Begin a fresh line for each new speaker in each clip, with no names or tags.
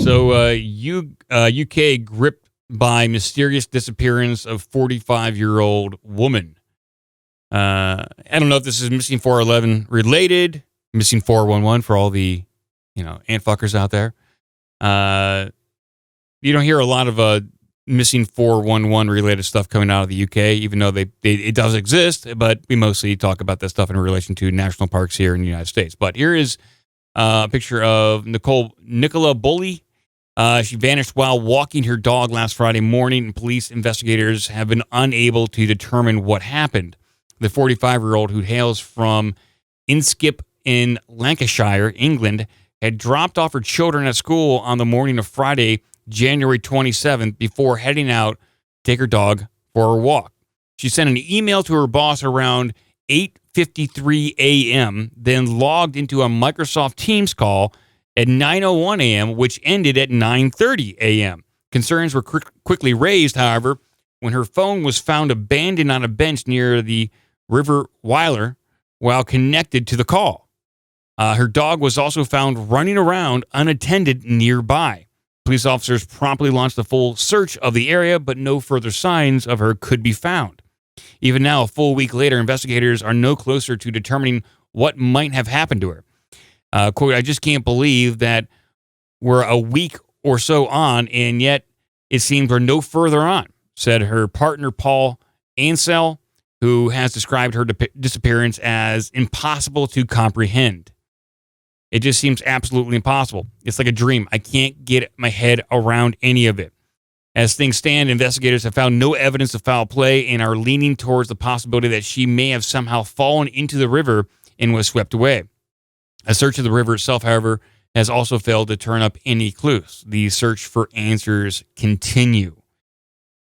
So, UK gripped by mysterious disappearance of 45-year-old woman. I don't know if this is Missing 411 related, Missing 411 for all the, ant fuckers out there. You don't hear a lot of Missing 411 related stuff coming out of the UK, even though it does exist, but we mostly talk about that stuff in relation to national parks here in the United States. But here is a picture of Nicola Bully. She vanished while walking her dog last Friday morning, and police investigators have been unable to determine what happened. The 45-year-old, who hails from Inskip in Lancashire, England, had dropped off her children at school on the morning of Friday, January 27th, before heading out to take her dog for a walk. She sent an email to her boss around 8:53 a.m., then logged into a Microsoft Teams call at 9:01 a.m., which ended at 9:30 a.m. Concerns were quickly raised, however, when her phone was found abandoned on a bench near the River Wyler while connected to the call. Her dog was also found running around unattended nearby. Police officers promptly launched a full search of the area, but no further signs of her could be found. Even now, a full week later, investigators are no closer to determining what might have happened to her. Quote, "I just can't believe that we're a week or so on, and yet it seems we're no further on," said her partner, Paul Ansell, who has described her disappearance as impossible to comprehend. It just seems absolutely impossible. It's like a dream. I can't get my head around any of it. As things stand, investigators have found no evidence of foul play and are leaning towards the possibility that she may have somehow fallen into the river and was swept away. A search of the river itself, however, has also failed to turn up any clues. The search for answers continue.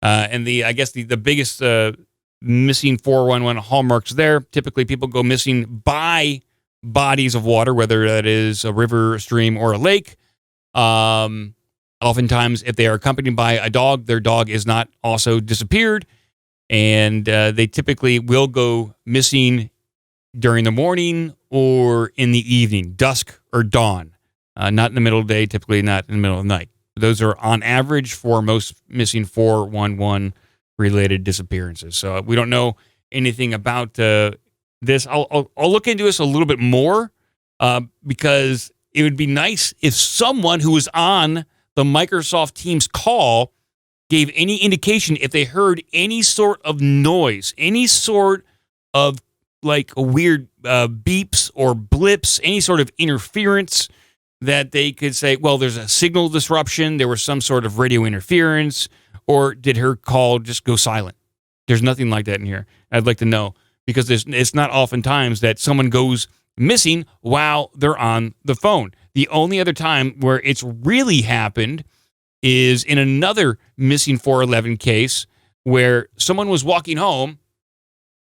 And I guess the biggest missing 411 hallmarks there, typically people go missing by bodies of water, whether that is a river, a stream, or a lake. Oftentimes, if they are accompanied by a dog, their dog is not also disappeared. And they typically will go missing during the morning or in the evening, dusk or dawn. Not in the middle of the day, typically not in the middle of the night. Those are on average for most missing 411 related disappearances. So we don't know anything about this. I'll look into this a little bit more because it would be nice if someone who was on the Microsoft Teams call gave any indication if they heard any sort of noise, any sort of like a weird beeps or blips, any sort of interference that they could say, well, there's a signal disruption, there was some sort of radio interference, or did her call just go silent? There's nothing like that in here. I'd like to know, because it's not oftentimes that someone goes missing while they're on the phone. The only other time where it's really happened is in another missing 411 case where someone was walking home.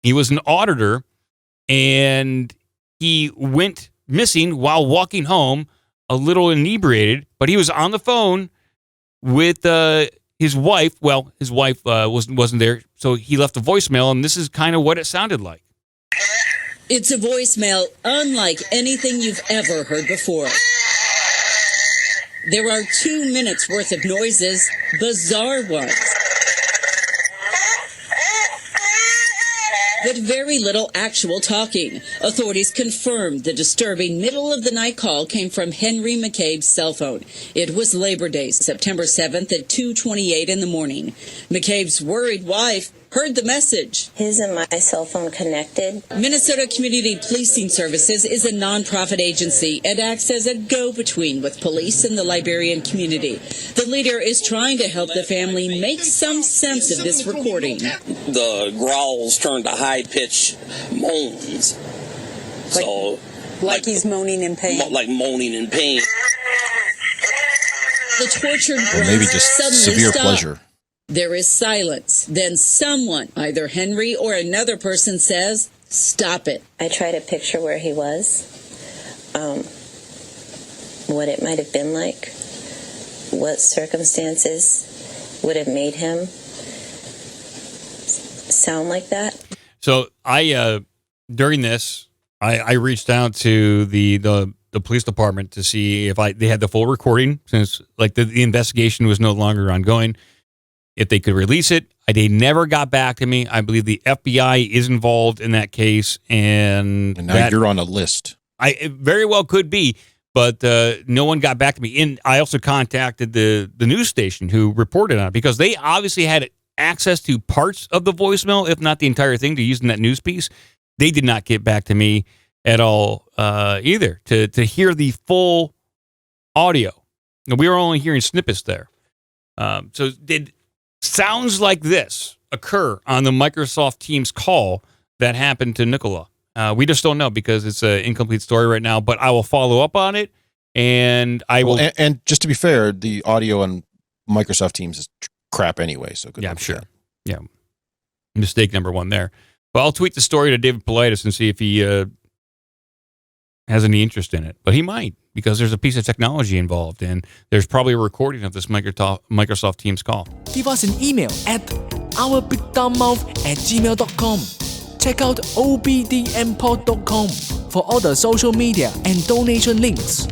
He was an auditor, and he went missing while walking home, a little inebriated, but he was on the phone with his wife. Well, his wife wasn't there, so he left a voicemail, and this is kind of what it sounded like.
It's a voicemail unlike anything you've ever heard before. There are 2 minutes worth of noises, bizarre ones, but very little actual talking. Authorities confirmed the disturbing middle-of-the-night call came from Henry McCabe's cell phone. It was Labor Day, September 7th at 2:28 in the morning. McCabe's worried wife heard the message.
Isn't my cell phone connected?
Minnesota Community Policing Services is a nonprofit agency and acts as a go-between with police and the Liberian community. The leader is trying to help the family make some sense of this recording.
The growls turned to high-pitched moans.
Like he's moaning in pain?
Like moaning in pain.
The tortured
or maybe just severe
stop.
Pleasure.
There is silence. Then someone, either Henry or another person, says, "Stop it."
I try to picture where he was, what it might have been like, what circumstances would have made him sound like that.
So I, during this, I reached out to the the police department to see if they had the full recording, since like the investigation was no longer ongoing, if they could release it. They never got back to me. I believe the FBI is involved in that case, and
now you're on a list.
It very well could be, but no one got back to me. And I also contacted the news station who reported on it, because they obviously had access to parts of the voicemail, if not the entire thing, to use in that news piece. They did not get back to me at all either to hear the full audio. We were only hearing snippets there. So did sounds like this occur on the Microsoft Teams call that happened to Nicola? We just don't know, because it's an incomplete story right now, but I will follow up on it, and I will.
And just to be fair, the audio on Microsoft Teams is crap anyway. So good.
Yeah, I'm sure. Yeah. Mistake number one there. But I'll tweet the story to David Politis and see if he has any interest in it. But he might, because there's a piece of technology involved, and there's probably a recording of this Microsoft Teams call.
Give us an email at ourbigdumbmouth@gmail.com. Check out obdmpod.com for all the social media and donation links.